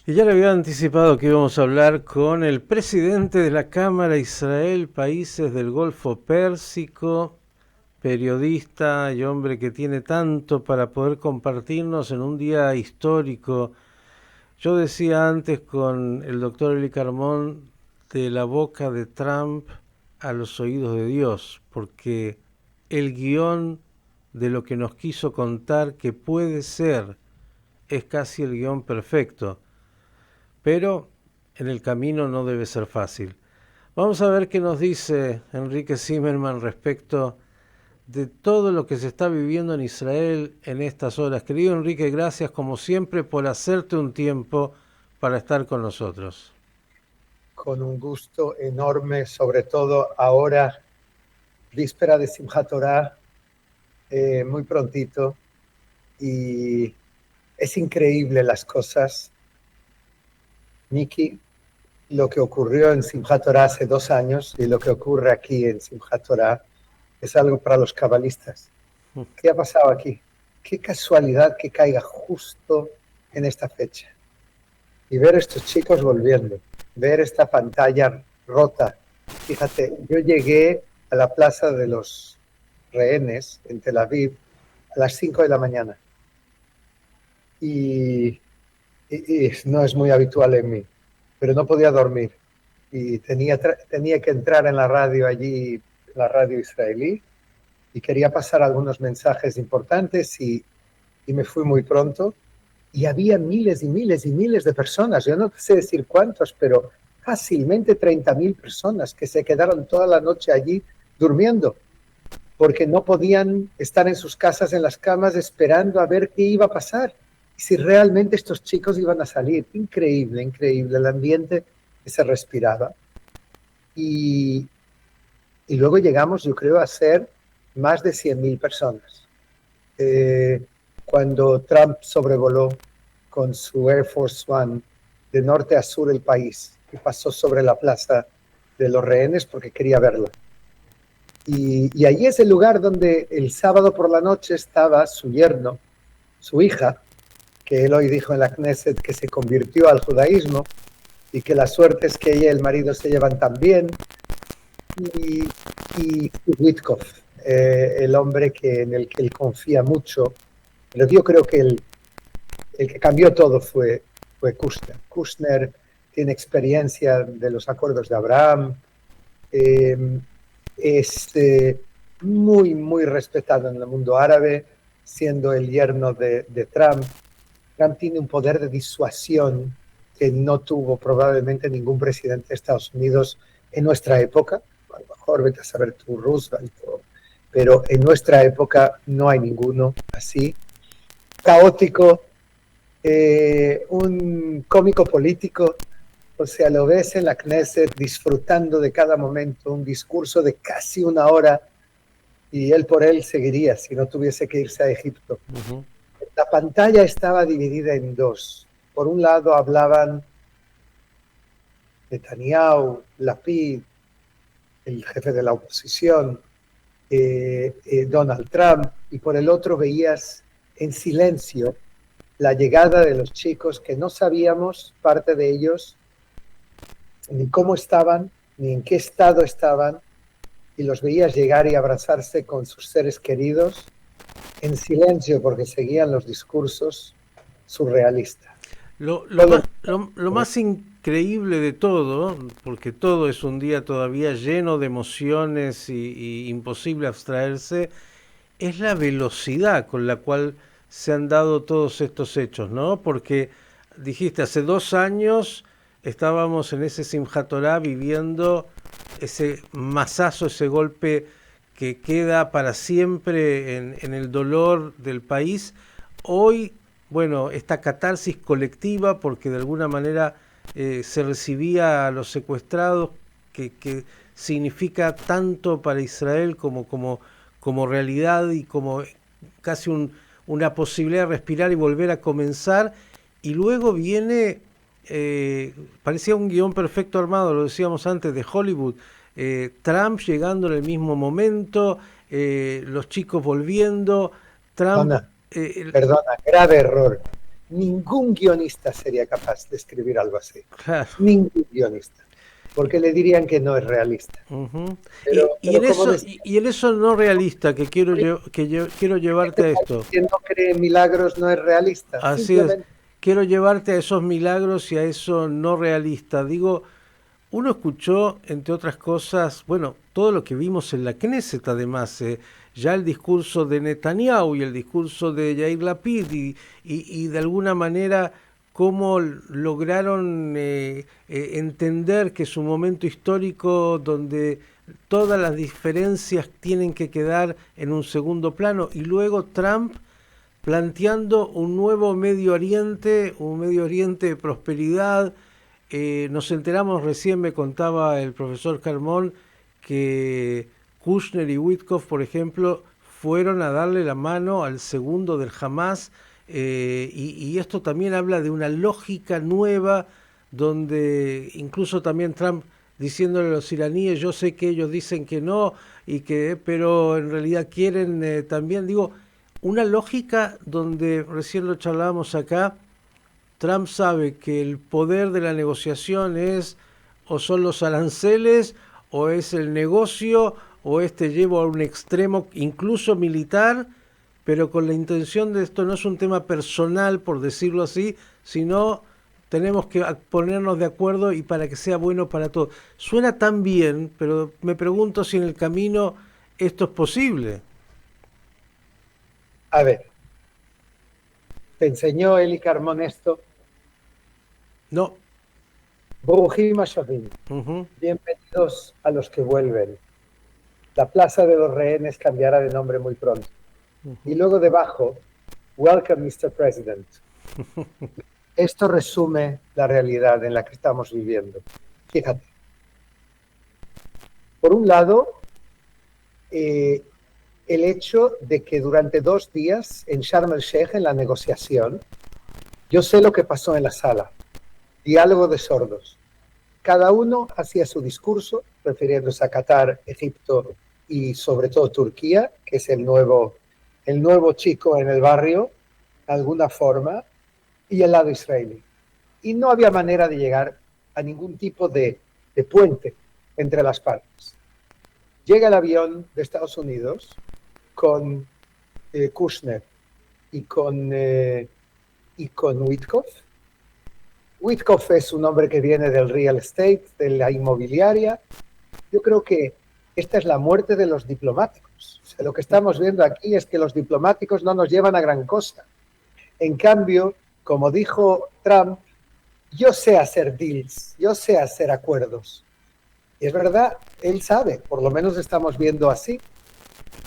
Y ya le había anticipado que íbamos a hablar con el presidente de la Cámara Israel, Países del Golfo Pérsico, periodista y hombre que tiene tanto para poder compartirnos en un día histórico. Yo decía antes con el doctor Eli Carmón, de la boca de Trump a los oídos de Dios, porque el guión de lo que nos quiso contar que puede ser es casi el guión perfecto. Pero en el camino no debe ser fácil. Vamos a ver qué nos dice Enrique Zimmerman respecto de todo lo que se está viviendo en Israel en estas horas. Querido Enrique, gracias como siempre por hacerte un tiempo para estar con nosotros. Con un gusto enorme, sobre todo ahora, víspera de Simchat Torah, muy prontito, y es increíble las cosas. Miki, lo que ocurrió en Simchat Torah hace 2 años y lo que ocurre aquí en Simchat Torah es algo para los cabalistas. ¿Qué ha pasado aquí? Qué casualidad que caiga justo en esta fecha. Y ver a estos chicos volviendo, ver esta pantalla rota. Fíjate, yo llegué a la plaza de los rehenes en Tel Aviv a las 5 de la mañana. Y no es muy habitual en mí, pero no podía dormir. Y tenía que entrar en la radio allí, la radio israelí, y quería pasar algunos mensajes importantes y me fui muy pronto. Y había miles y miles y miles de personas, yo no sé decir cuántos, pero fácilmente 30.000 personas que se quedaron toda la noche allí durmiendo, porque no podían estar en sus casas, en las camas, esperando a ver qué iba a pasar, y si realmente estos chicos iban a salir. Increíble, increíble el ambiente que se respiraba. Y luego llegamos, yo creo, a ser más de 100.000 personas. Cuando Trump sobrevoló con su Air Force One de norte a sur el país y pasó sobre la plaza de los rehenes porque quería verla. Y allí es el lugar donde el sábado por la noche estaba su yerno, su hija, que él hoy dijo en la Knesset que se convirtió al judaísmo y que la suerte es que ella y el marido se llevan tan bien, y Witkoff, el hombre en el que él confía mucho. Pero yo creo que el que cambió todo fue Kushner. Kushner tiene experiencia de los acuerdos de Abraham, es muy, muy respetado en el mundo árabe, siendo el yerno de Trump. Trump tiene un poder de disuasión que no tuvo probablemente ningún presidente de Estados Unidos en nuestra época. A lo mejor vete a saber tú, Roosevelt, pero en nuestra época no hay ninguno así. Caótico, un cómico político, o sea, lo ves en la Knesset disfrutando de cada momento, un discurso de casi 1 hora, y él por él seguiría si no tuviese que irse a Egipto. La pantalla estaba dividida en 2. Por un lado hablaban Netanyahu, Lapid, el jefe de la oposición, Donald Trump, y por el otro veías en silencio la llegada de los chicos que no sabíamos, parte de ellos, ni cómo estaban, ni en qué estado estaban, y los veías llegar y abrazarse con sus seres queridos en silencio porque seguían los discursos surrealistas. Lo más increíble de todo, porque todo es un día todavía lleno de emociones y imposible abstraerse, es la velocidad con la cual se han dado todos estos hechos, ¿no? Porque dijiste, hace 2 años estábamos en ese Simchat Torah viviendo ese mazazo, ese golpe que queda para siempre en el dolor del país. Hoy, bueno, esta catarsis colectiva, porque de alguna manera se recibía a los secuestrados, que significa tanto para Israel como realidad y como casi una posibilidad de respirar y volver a comenzar. Y luego viene, parecía un guión perfecto armado, lo decíamos antes, de Hollywood. Trump llegando en el mismo momento, los chicos volviendo, Trump... Perdona, grave error. ningún guionista sería capaz de escribir algo así. Claro. Ningún guionista. Porque le dirían que no es realista. Uh-huh. Pero En eso no realista, que quiero llevarte a esto. Quien no cree en milagros no es realista. Así es. Quiero llevarte a esos milagros y a eso no realista. Digo, uno escuchó, entre otras cosas, bueno, todo lo que vimos en la Knesset, además, ya el discurso de Netanyahu y el discurso de Yair Lapid y de alguna manera cómo lograron entender que es un momento histórico donde todas las diferencias tienen que quedar en un segundo plano, y luego Trump planteando un nuevo Medio Oriente, un Medio Oriente de prosperidad. Nos enteramos recién, me contaba el profesor Carmón, que Kushner y Witkoff, por ejemplo, fueron a darle la mano al segundo del Hamas, y esto también habla de una lógica nueva, donde incluso también Trump diciéndole a los iraníes, yo sé que ellos dicen que no, pero en realidad quieren también, digo, una lógica donde, recién lo charlábamos acá, Trump sabe que el poder de la negociación es o son los aranceles o es el negocio o lleva a un extremo incluso militar, pero con la intención de esto no es un tema personal, por decirlo así, sino tenemos que ponernos de acuerdo y para que sea bueno para todos. Suena tan bien, pero me pregunto si en el camino esto es posible. A ver, ¿te enseñó Eli Carmón esto? No. Boruhim Hashavim. Bienvenidos a los que vuelven. La Plaza de los Rehenes cambiará de nombre muy pronto. Y luego debajo, Welcome, Mr. President. Esto resume la realidad en la que estamos viviendo. Fíjate. Por un lado, el hecho de que durante 2 días en Sharm el Sheikh, en la negociación, yo sé lo que pasó en la sala. Diálogo de sordos. Cada uno hacía su discurso, refiriéndose a Qatar, Egipto y sobre todo Turquía, que es el nuevo chico en el barrio, de alguna forma, y el lado israelí. Y no había manera de llegar a ningún tipo de puente entre las partes. Llega el avión de Estados Unidos con Kushner y con Witkoff. Witkoff es un hombre que viene del real estate, de la inmobiliaria. Yo creo que esta es la muerte de los diplomáticos. O sea, lo que estamos viendo aquí es que los diplomáticos no nos llevan a gran cosa. En cambio, como dijo Trump, yo sé hacer deals, yo sé hacer acuerdos. Y es verdad, él sabe, por lo menos estamos viendo así.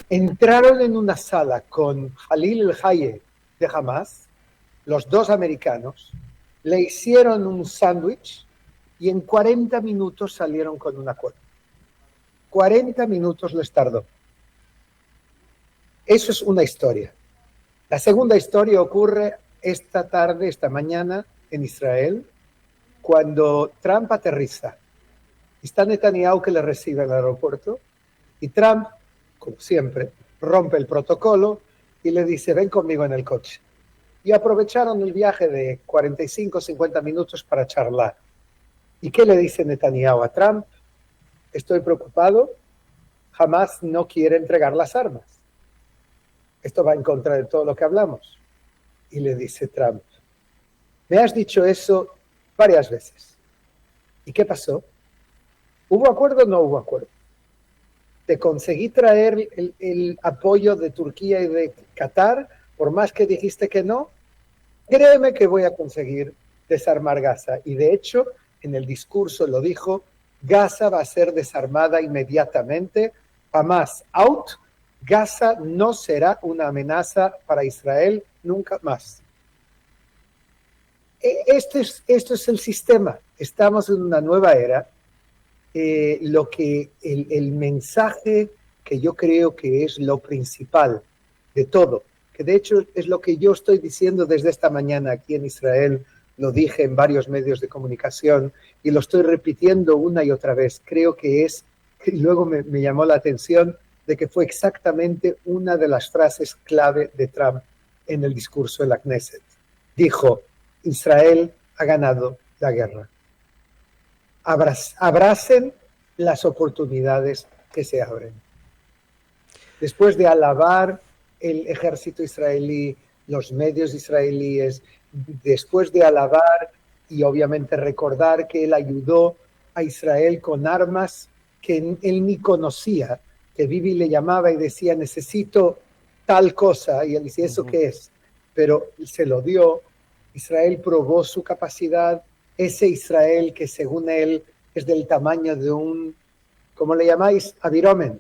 Entraron en una sala con Khalil el-Hayeh de Hamas, los 2 americanos, le hicieron un sándwich y en 40 minutos salieron con un acuerdo. 40 minutos les tardó. Eso es una historia. La segunda historia ocurre esta tarde, esta mañana, en Israel, cuando Trump aterriza. Está Netanyahu que le recibe en el aeropuerto y Trump, como siempre, rompe el protocolo y le dice, ven conmigo en el coche. Y aprovecharon el viaje de 45 o 50 minutos para charlar. ¿Y qué le dice Netanyahu a Trump? Estoy preocupado, Hamas no quiere entregar las armas. Esto va en contra de todo lo que hablamos. Y le dice Trump, me has dicho eso varias veces. ¿Y qué pasó? ¿Hubo acuerdo o no hubo acuerdo? Te conseguí traer el apoyo de Turquía y de Qatar, por más que dijiste que no. Créeme que voy a conseguir desarmar Gaza. Y de hecho, en el discurso lo dijo, Gaza va a ser desarmada inmediatamente. Hamas out. Gaza no será una amenaza para Israel nunca más. Esto es el sistema. Estamos en una nueva era. El mensaje que yo creo que es lo principal de todo, que de hecho es lo que yo estoy diciendo desde esta mañana aquí en Israel, lo dije en varios medios de comunicación y lo estoy repitiendo una y otra vez. Creo que y luego me llamó la atención de que fue exactamente una de las frases clave de Trump en el discurso de la Knesset. dijo, Israel ha ganado la guerra. Abracen las oportunidades que se abren. Después de alabar el ejército israelí, los medios israelíes, después de alabar y obviamente recordar que él ayudó a Israel con armas que él ni conocía, que Bibi le llamaba y decía, necesito tal cosa, y él decía, ¿eso qué es? Pero se lo dio. Israel probó su capacidad, ese Israel que según él es del tamaño de un, ¿cómo le llamáis? Aviromen.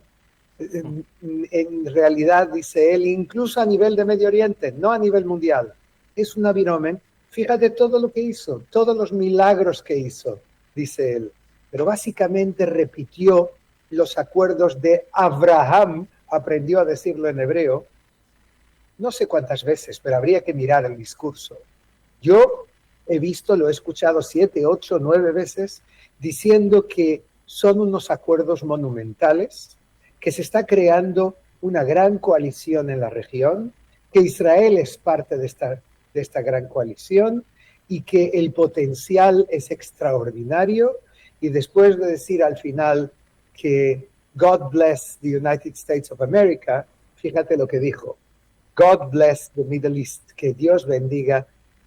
En realidad, dice él, incluso a nivel de Medio Oriente, no a nivel mundial, es un aviromen. Fíjate todo lo que hizo, todos los milagros que hizo, dice él. Pero básicamente repitió los acuerdos de Abraham, aprendió a decirlo en hebreo, no sé cuántas veces, pero habría que mirar el discurso. Yo he visto, lo he escuchado 7, 8, 9 veces, diciendo que son unos acuerdos monumentales, que se está creando una gran coalición en la región, que Israel es parte de esta gran coalición y que el potencial es extraordinario. Y después de decir al final que God bless the United States of America, fíjate lo que dijo, God bless the Middle East, que Dios bendiga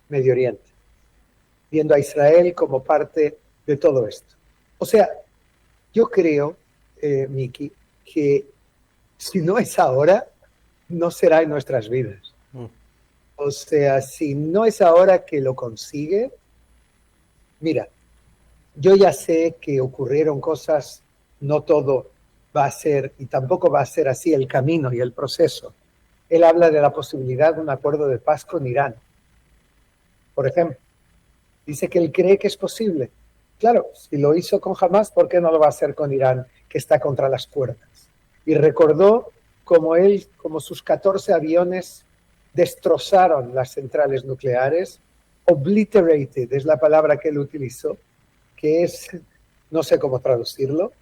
Medio Oriente, viendo a Israel como parte de todo esto. O sea, yo creo, Miki, que si no es ahora, no será en nuestras vidas. O sea, si no es ahora que lo consigue, mira, yo ya sé que ocurrieron cosas, no todo va a ser, y tampoco va a ser así el camino y el proceso. Él habla de la posibilidad de un acuerdo de paz con Irán, por ejemplo. Dice que él cree que es posible. Claro, si lo hizo con Hamas, ¿por qué no lo va a hacer con Irán, que está contra las cuerdas? Y recordó como sus 14 aviones destrozaron las centrales nucleares. Obliterated es la palabra que él utilizó, que es, no sé cómo traducirlo,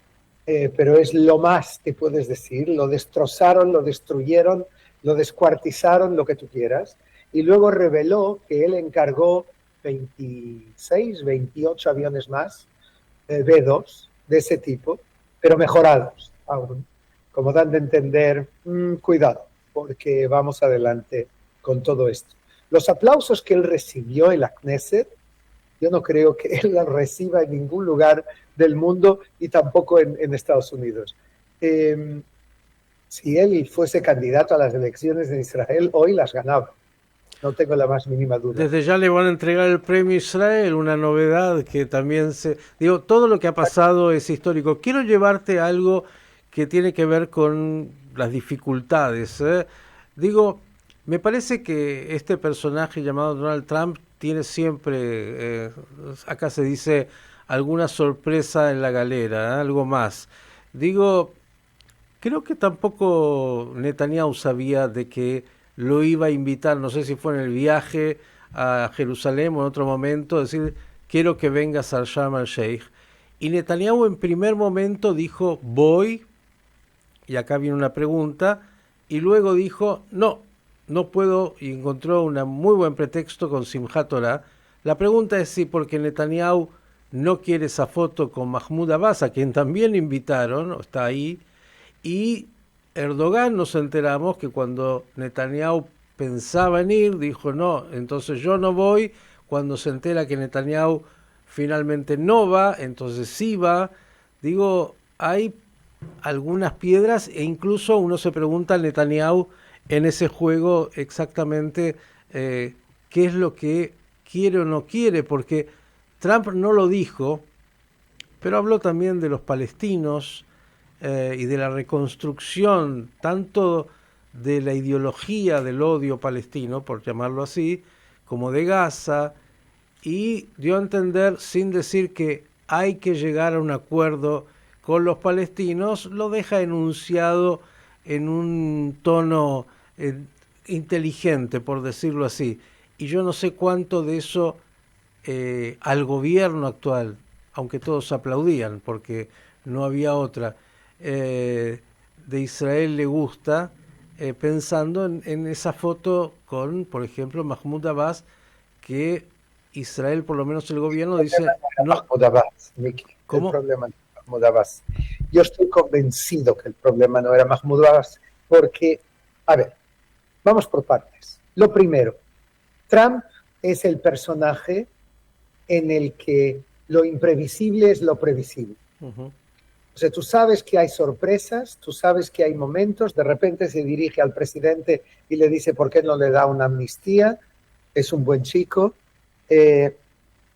pero es lo más que puedes decir. Lo destrozaron, lo destruyeron, lo descuartizaron, lo que tú quieras. Y luego reveló que él encargó 26, 28 aviones más, B-2, de ese tipo, pero mejorados aún, como dan de entender, cuidado, porque vamos adelante con todo esto. Los aplausos que él recibió en la Knesset, yo no creo que él los reciba en ningún lugar del mundo y tampoco en Estados Unidos. Si él fuese candidato a las elecciones de Israel, hoy las ganaba. No tengo la más mínima duda. Desde ya le van a entregar el premio Israel, una novedad que también Digo, todo lo que ha pasado es histórico. Quiero llevarte a algo que tiene que ver con las dificultades. Digo, me parece que este personaje llamado Donald Trump tiene siempre, acá se dice, alguna sorpresa en la galera, algo más. Digo, creo que tampoco Netanyahu sabía de que lo iba a invitar, no sé si fue en el viaje a Jerusalén o en otro momento, decir, quiero que vengas al Sharm el Sheikh. Y Netanyahu en primer momento dijo, voy, y acá viene una pregunta, y luego dijo, no puedo, y encontró un muy buen pretexto con Simchat Torah. La pregunta es si porque Netanyahu no quiere esa foto con Mahmoud Abbas, a quien también invitaron, está ahí, y Erdogan nos enteramos que cuando Netanyahu pensaba en ir, dijo no, entonces yo no voy. Cuando se entera que Netanyahu finalmente no va, entonces sí va. Digo, hay algunas piedras e incluso uno se pregunta a Netanyahu en ese juego exactamente qué es lo que quiere o no quiere, porque Trump no lo dijo, pero habló también de los palestinos, y de la reconstrucción tanto de la ideología del odio palestino, por llamarlo así, como de Gaza, y dio a entender, sin decir que hay que llegar a un acuerdo con los palestinos, lo deja enunciado en un tono inteligente, por decirlo así. Y yo no sé cuánto de eso al gobierno actual, aunque todos aplaudían, porque no había otra, de Israel le gusta, pensando en esa foto con, por ejemplo, Mahmoud Abbas, que Israel, por lo menos el gobierno, dice... No, Mahmoud Abbas, Miki. ¿cómo? El problema no era Mahmoud Abbas. Yo estoy convencido que el problema no era Mahmoud Abbas, porque, a ver, vamos por partes. Lo primero, Trump es el personaje en el que lo imprevisible es lo previsible. Uh-huh. O sea, tú sabes que hay sorpresas, tú sabes que hay momentos, de repente se dirige al presidente y le dice por qué no le da una amnistía, es un buen chico.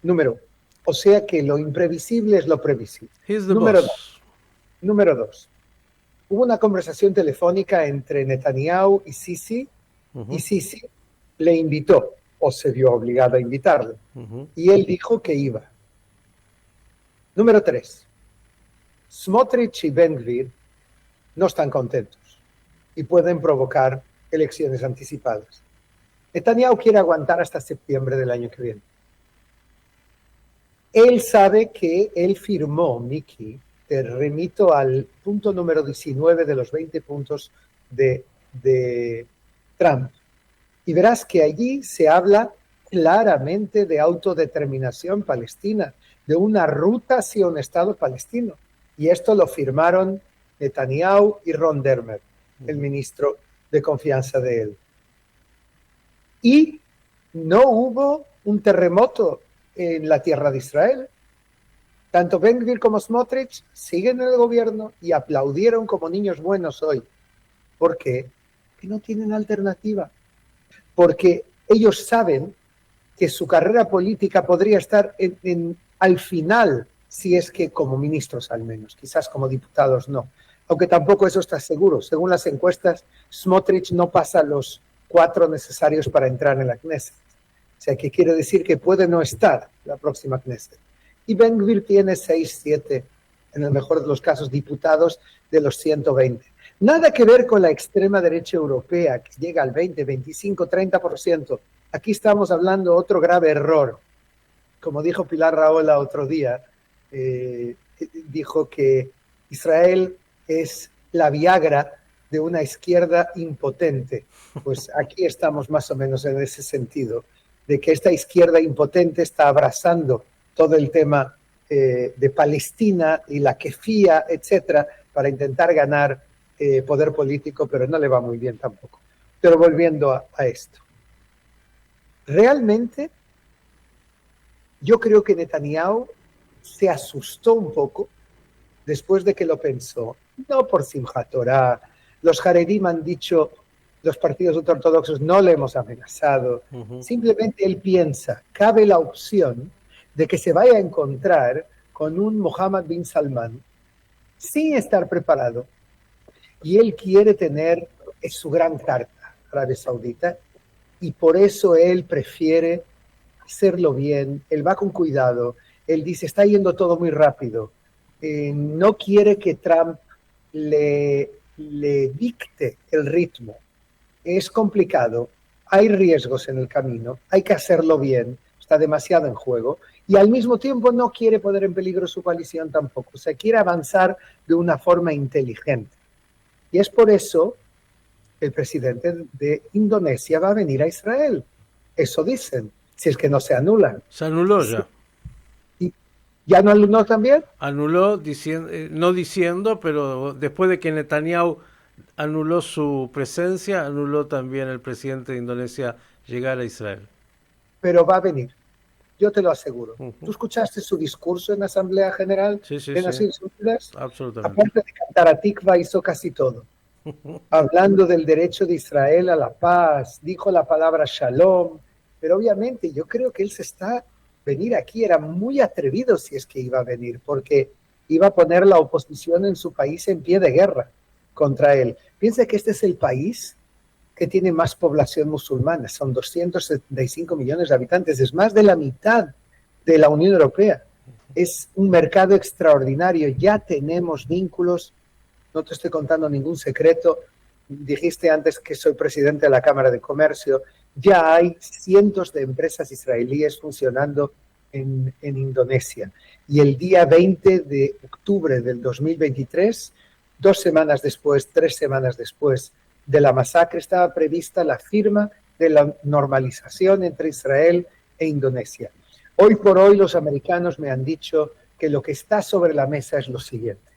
Número, o sea que lo imprevisible es lo previsible. Número dos, hubo una conversación telefónica entre Netanyahu y Sisi, y Sisi le invitó, o se vio obligado a invitarle, y él dijo que iba. Número 3, Smotrich y Ben Gvir no están contentos y pueden provocar elecciones anticipadas. Netanyahu quiere aguantar hasta septiembre del año que viene. Él sabe que él firmó, Miki, te remito al punto número 19 de los 20 puntos de Trump. Y verás que allí se habla claramente de autodeterminación palestina, de una ruta hacia un Estado palestino. Y esto lo firmaron Netanyahu y Ron Dermer, el ministro de confianza de él. Y no hubo un terremoto en la tierra de Israel. Tanto Ben Gvir como Smotrich siguen en el gobierno y aplaudieron como niños buenos hoy. ¿Por qué? Porque no tienen alternativa. Porque ellos saben que su carrera política podría estar al final, si es que como ministros al menos, quizás como diputados no. Aunque tampoco eso está seguro. Según las encuestas, Smotrich no pasa los 4 necesarios para entrar en la Knesset. O sea, que quiere decir que puede no estar la próxima Knesset. Y Ben Gvir tiene 6, 7, en el mejor de los casos, diputados de los 120. Nada que ver con la extrema derecha europea, que llega al 20, 25, 30%. Aquí estamos hablando de otro grave error. Como dijo Pilar Rahola otro día, dijo que Israel es la Viagra de una izquierda impotente. Pues aquí estamos más o menos en ese sentido, de que esta izquierda impotente está abrazando todo el tema de Palestina y la kefía, etcétera, para intentar ganar poder político, pero no le va muy bien tampoco. Pero volviendo a esto. Realmente, yo creo que Netanyahu se asustó un poco después de que lo pensó. No por Simchat Torah. Los Haredim han dicho, los partidos ultraortodoxos no le hemos amenazado. Simplemente él piensa, cabe la opción de que se vaya a encontrar con un Mohammed bin Salman sin estar preparado, y él quiere tener su gran carta, Arabia Saudita, y por eso él prefiere hacerlo bien, él va con cuidado, él dice, está yendo todo muy rápido, no quiere que Trump le dicte el ritmo, es complicado, hay riesgos en el camino, hay que hacerlo bien, está demasiado en juego, y al mismo tiempo no quiere poner en peligro su coalición tampoco, o sea, quiere avanzar de una forma inteligente. Y es por eso que el presidente de Indonesia va a venir a Israel. Eso dicen, si es que no se anulan. Se anuló ya. ¿Y ya no anuló también? Anuló, no diciendo, pero después de que Netanyahu anuló su presencia, anuló también el presidente de Indonesia llegar a Israel. Pero va a venir. Yo te lo aseguro. ¿Tú escuchaste su discurso en la Asamblea General de Naciones Unidas? Absolutamente. Aparte de cantar a Tikva, hizo casi todo. Hablando del derecho de Israel a la paz, dijo la palabra shalom, pero obviamente yo creo que él venir aquí era muy atrevido si es que iba a venir, porque iba a poner la oposición en su país en pie de guerra contra él. Piensa que este es el país que tiene más población musulmana, son 275 millones de habitantes, es más de la mitad de la Unión Europea. Es un mercado extraordinario, ya tenemos vínculos, no te estoy contando ningún secreto, dijiste antes que soy presidente de la Cámara de Comercio, ya hay cientos de empresas israelíes funcionando en Indonesia. Y el día 20 de octubre del 2023, 3 semanas después de la masacre, estaba prevista la firma de la normalización entre Israel e Indonesia. Hoy por hoy los americanos me han dicho que lo que está sobre la mesa es lo siguiente: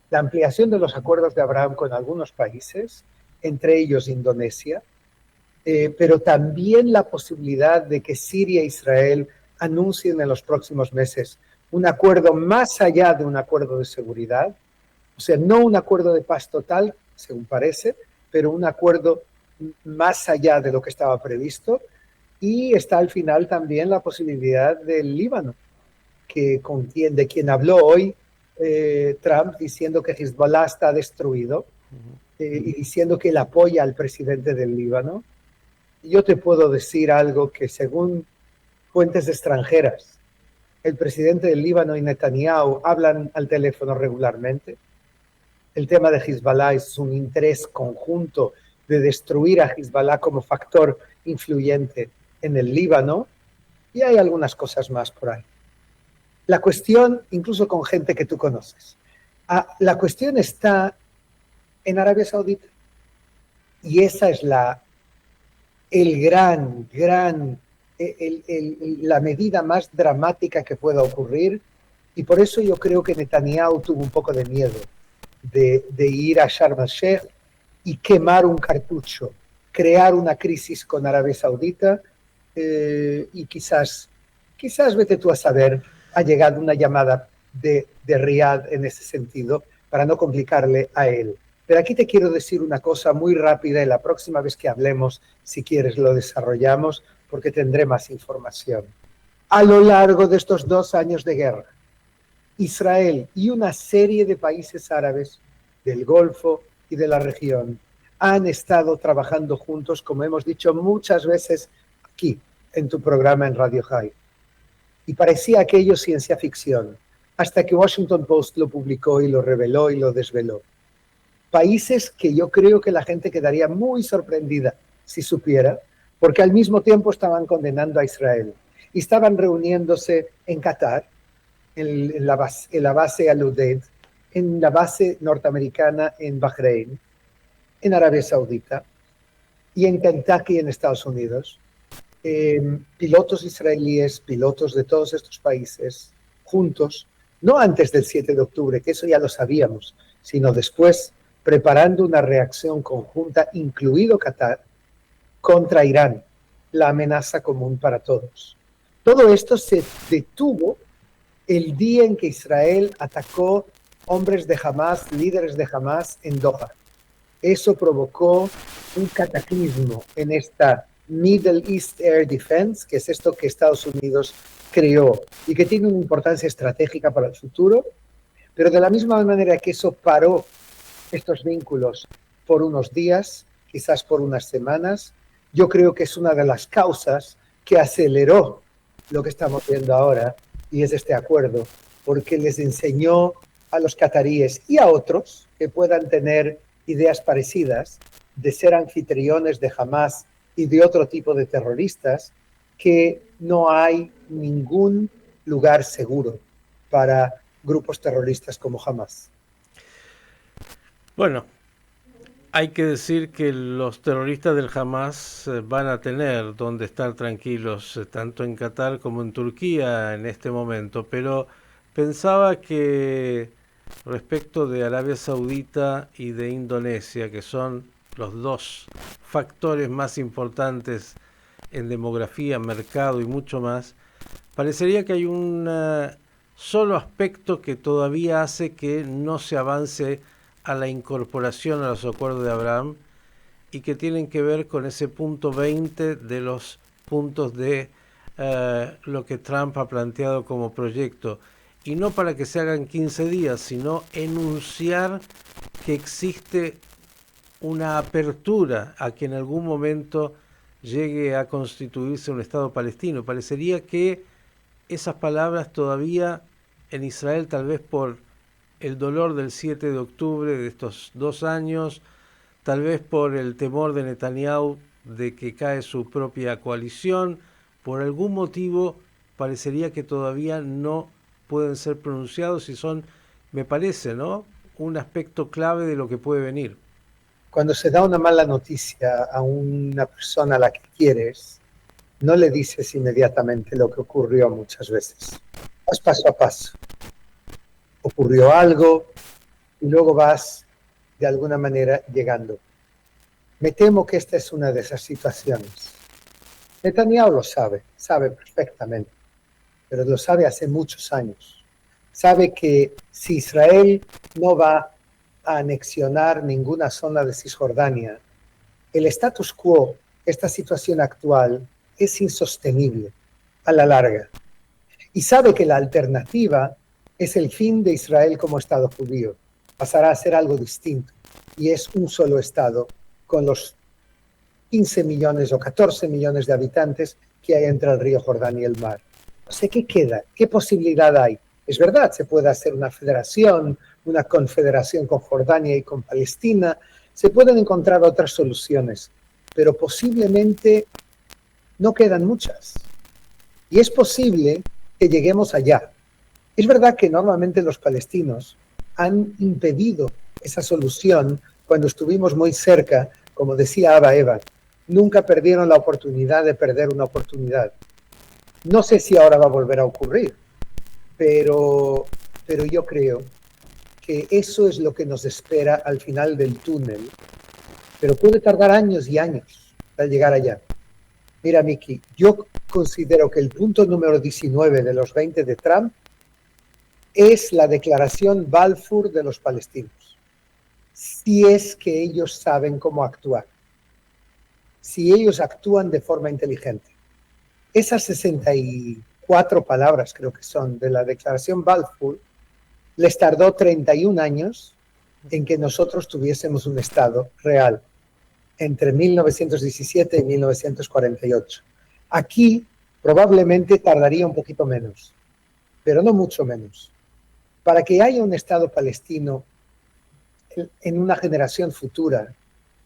la ampliación de los acuerdos de Abraham con algunos países, entre ellos Indonesia, pero también la posibilidad de que Siria e Israel anuncien en los próximos meses un acuerdo más allá de un acuerdo de seguridad, o sea, no un acuerdo de paz total, según parece, pero un acuerdo más allá de lo que estaba previsto. Y está al final también la posibilidad del Líbano, de quien habló hoy Trump, diciendo que Hezbollah está destruido y diciendo que él apoya al presidente del Líbano. Yo te puedo decir algo que, según fuentes extranjeras, el presidente del Líbano y Netanyahu hablan al teléfono regularmente. El tema de Hezbollah es un interés conjunto de destruir a Hezbollah como factor influyente en el Líbano, y hay algunas cosas más por ahí. La cuestión, incluso con gente que tú conoces, la cuestión está en Arabia Saudita, y esa es la medida más dramática que pueda ocurrir, y por eso yo creo que Netanyahu tuvo un poco de miedo de ir a Sharm el-Sheikh y quemar un cartucho, crear una crisis con Arabia Saudita, y quizás vete tú a saber, ha llegado una llamada de Riad en ese sentido para no complicarle a él. Pero aquí te quiero decir una cosa muy rápida, y la próxima vez que hablemos, si quieres, lo desarrollamos, porque tendré más información. A lo largo de estos 2 años de guerra, Israel y una serie de países árabes del Golfo y de la región han estado trabajando juntos, como hemos dicho muchas veces aquí en tu programa en Radio High. Y parecía aquello ciencia ficción, hasta que Washington Post lo publicó y lo reveló y lo desveló. Países que yo creo que la gente quedaría muy sorprendida si supiera, porque al mismo tiempo estaban condenando a Israel y estaban reuniéndose en Qatar, en la base Al-Udeid, en la base norteamericana en Bahrein, en Arabia Saudita y en Kentucky en Estados Unidos. Pilotos israelíes, pilotos de todos estos países juntos, no antes del 7 de octubre, que eso ya lo sabíamos, sino después, preparando una reacción conjunta, incluido Qatar, contra Irán, la amenaza común para todos. Todo esto se detuvo el día en que Israel atacó hombres de Hamas, líderes de Hamas en Doha. Eso provocó un cataclismo en esta Middle East Air Defense, que es esto que Estados Unidos creó y que tiene una importancia estratégica para el futuro, pero de la misma manera que eso paró estos vínculos por unos días, quizás por unas semanas, yo creo que es una de las causas que aceleró lo que estamos viendo ahora, y es este acuerdo, porque les enseñó a los cataríes y a otros que puedan tener ideas parecidas de ser anfitriones de Hamas y de otro tipo de terroristas, que no hay ningún lugar seguro para grupos terroristas como Hamas. Bueno, hay que decir que los terroristas del Hamas van a tener donde estar tranquilos, tanto en Qatar como en Turquía en este momento, pero pensaba que respecto de Arabia Saudita y de Indonesia, que son los dos factores más importantes en demografía, mercado y mucho más, parecería que hay un solo aspecto que todavía hace que no se avance a la incorporación a los acuerdos de Abraham, y que tienen que ver con ese punto 20 de los puntos de lo que Trump ha planteado como proyecto, y no para que se hagan 15 días, sino enunciar que existe una apertura a que en algún momento llegue a constituirse un Estado palestino. Parecería que esas palabras todavía en Israel, tal vez por el dolor del 7 de octubre de estos 2 años, tal vez por el temor de Netanyahu de que cae su propia coalición, por algún motivo parecería que todavía no pueden ser pronunciados, y son, me parece, ¿no?, un aspecto clave de lo que puede venir. Cuando se da una mala noticia a una persona a la que quieres, no le dices inmediatamente lo que ocurrió muchas veces. Vas paso a paso. Ocurrió algo y luego vas de alguna manera llegando. Me temo que esta es una de esas situaciones. Netanyahu lo sabe perfectamente, pero lo sabe hace muchos años. Sabe que si Israel no va a anexionar ninguna zona de Cisjordania, el status quo, esta situación actual, es insostenible a la larga. Y sabe que la alternativa es el fin de Israel como Estado judío. Pasará a ser algo distinto y es un solo Estado con los 15 millones o 14 millones de habitantes que hay entre el río Jordán y el mar. No sé qué queda, qué posibilidad hay. Es verdad, se puede hacer una federación, una confederación con Jordania y con Palestina, se pueden encontrar otras soluciones, pero posiblemente no quedan muchas. Y es posible que lleguemos allá. Es verdad que normalmente los palestinos han impedido esa solución cuando estuvimos muy cerca, como decía Abba Eban. Nunca perdieron la oportunidad de perder una oportunidad. No sé si ahora va a volver a ocurrir, pero yo creo que eso es lo que nos espera al final del túnel, pero puede tardar años y años para llegar allá. Mira, Miki, yo considero que el punto número 19 de los 20 de Trump es la declaración Balfour de los palestinos. Si es que ellos saben cómo actuar, si ellos actúan de forma inteligente. Esas 64 palabras, creo que son, de la declaración Balfour, les tardó 31 años en que nosotros tuviésemos un Estado real, entre 1917 y 1948. Aquí probablemente tardaría un poquito menos, pero no mucho menos. Para que haya un Estado palestino en una generación futura,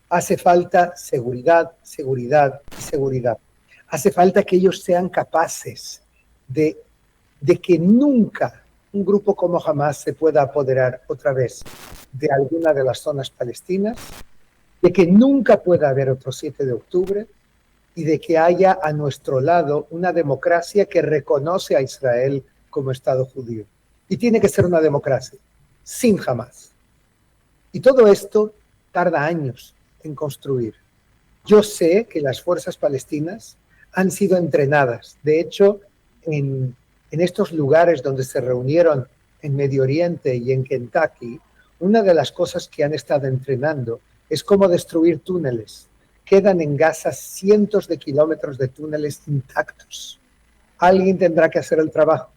hace falta seguridad, seguridad y seguridad. Hace falta que ellos sean capaces de que nunca un grupo como Hamas se pueda apoderar otra vez de alguna de las zonas palestinas, de que nunca pueda haber otro 7 de octubre y de que haya a nuestro lado una democracia que reconoce a Israel como Estado judío. Y tiene que ser una democracia, sin Hamas. Y todo esto tarda años en construir. Yo sé que las fuerzas palestinas han sido entrenadas. De hecho, en estos lugares donde se reunieron en Medio Oriente y en Kentucky, una de las cosas que han estado entrenando es cómo destruir túneles. Quedan en Gaza cientos de kilómetros de túneles intactos. Alguien tendrá que hacer el trabajo.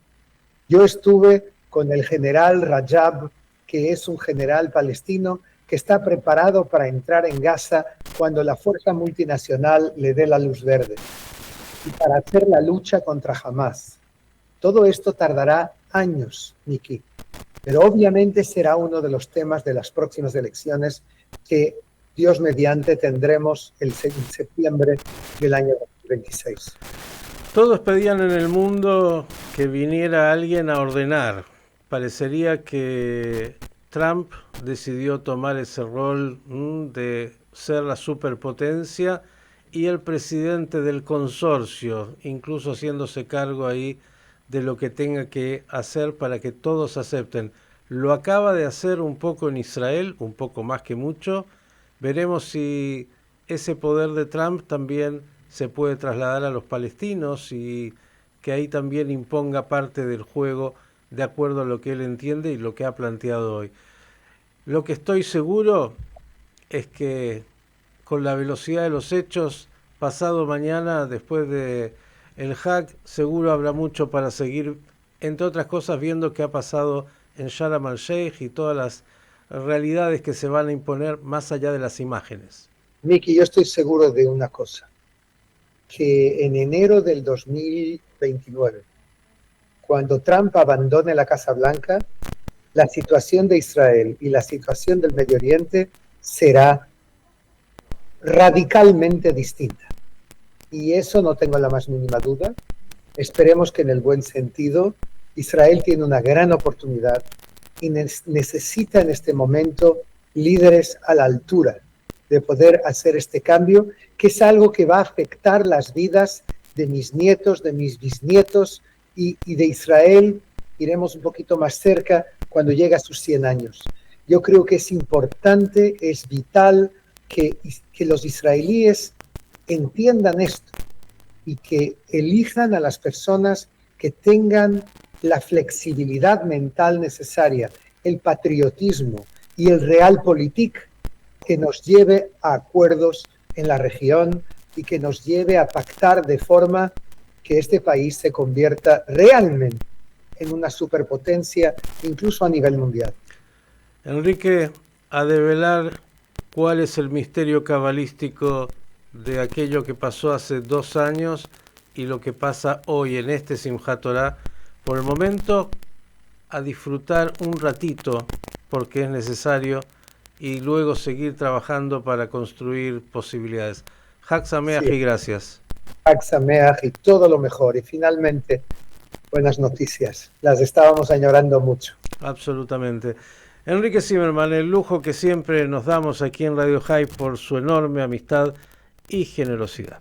Yo estuve con el general Rajab, que es un general palestino que está preparado para entrar en Gaza cuando la fuerza multinacional le dé la luz verde y para hacer la lucha contra Hamas. Todo esto tardará años, Miki, pero obviamente será uno de los temas de las próximas elecciones que Dios mediante tendremos en septiembre del año 2026. Todos pedían en el mundo que viniera alguien a ordenar. Parecería que Trump decidió tomar ese rol de ser la superpotencia y el presidente del consorcio, incluso haciéndose cargo ahí de lo que tenga que hacer para que todos acepten. Lo acaba de hacer un poco en Israel, un poco más que mucho. Veremos si ese poder de Trump también se puede trasladar a los palestinos y que ahí también imponga parte del juego de acuerdo a lo que él entiende y lo que ha planteado hoy. Lo que estoy seguro es que con la velocidad de los hechos, pasado mañana, después de el Hag, seguro habrá mucho para seguir, entre otras cosas, viendo qué ha pasado en Sharm el-Sheikh y todas las realidades que se van a imponer más allá de las imágenes. Miki, yo estoy seguro de una cosa, que en enero del 2029, cuando Trump abandone la Casa Blanca, la situación de Israel y la situación del Medio Oriente será radicalmente distinta. Y eso no tengo la más mínima duda. Esperemos que en el buen sentido, Israel tiene una gran oportunidad y necesita en este momento líderes a la altura de poder hacer este cambio, que es algo que va a afectar las vidas de mis nietos, de mis bisnietos y de Israel iremos un poquito más cerca cuando llegue a sus 100 años. Yo creo que es importante, es vital que los israelíes entiendan esto y que elijan a las personas que tengan la flexibilidad mental necesaria, el patriotismo y el realpolitik que nos lleve a acuerdos en la región y que nos lleve a pactar de forma que este país se convierta realmente en una superpotencia, incluso a nivel mundial. Enrique, a develar cuál es el misterio cabalístico de aquello que pasó hace 2 años y lo que pasa hoy en este Simchat Torah. Por el momento, a disfrutar un ratito, porque es necesario, y luego seguir trabajando para construir posibilidades. Hag Sameach y gracias. Hag Sameach y todo lo mejor. Y finalmente, buenas noticias. Las estábamos añorando mucho. Absolutamente. Enrique Zimmerman, el lujo que siempre nos damos aquí en Radio High por su enorme amistad y generosidad.